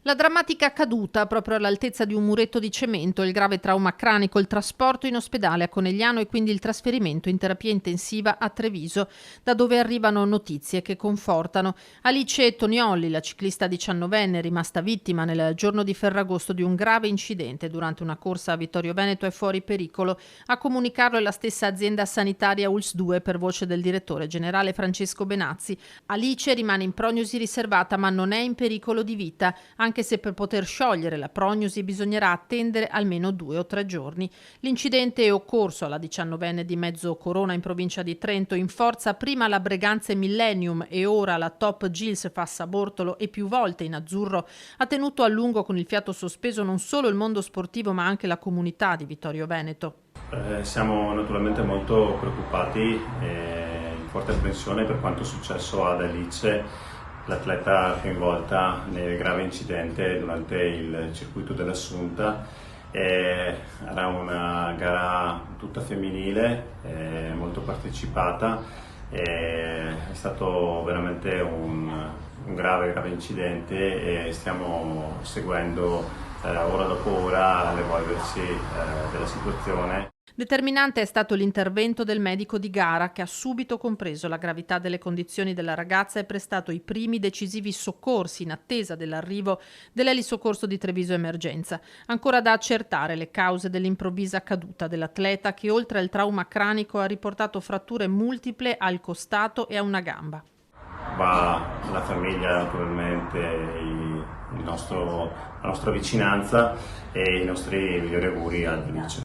La drammatica caduta proprio all'altezza di un muretto di cemento, il grave trauma cranico, il trasporto in ospedale a Conegliano e quindi il trasferimento in terapia intensiva a Treviso, da dove arrivano notizie che confortano. Alice Toniolli, la ciclista 19enne rimasta vittima nel giorno di Ferragosto di un grave incidente durante una corsa a Vittorio Veneto, è fuori pericolo. A comunicarlo è la stessa azienda sanitaria ULS 2 per voce del direttore generale Francesco Benazzi. Alice rimane in prognosi riservata ma non è in pericolo di vita, anche se per poter sciogliere la prognosi bisognerà attendere almeno 2 o 3 giorni. L'incidente è occorso alla 19enne di Mezzo Corona in provincia di Trento, in forza prima la Breganze Millennium e ora la Top Gills Fassa Bortolo e più volte in azzurro, ha tenuto a lungo con il fiato sospeso non solo il mondo sportivo ma anche la comunità di Vittorio Veneto. Siamo naturalmente molto preoccupati e in forte apprensione per quanto è successo ad Alice, l'atleta coinvolta nel grave incidente durante il circuito dell'Assunta. Era una gara tutta femminile, molto partecipata, è stato veramente un grave incidente e stiamo seguendo ora dopo ora l'evolversi della situazione. Determinante è stato l'intervento del medico di gara, che ha subito compreso la gravità delle condizioni della ragazza e prestato i primi decisivi soccorsi in attesa dell'arrivo dell'elisoccorso di Treviso Emergenza. Ancora da accertare le cause dell'improvvisa caduta dell'atleta, che oltre al trauma cranico ha riportato fratture multiple al costato e a una gamba. Va alla famiglia naturalmente la nostra vicinanza e i nostri migliori auguri ad Alice.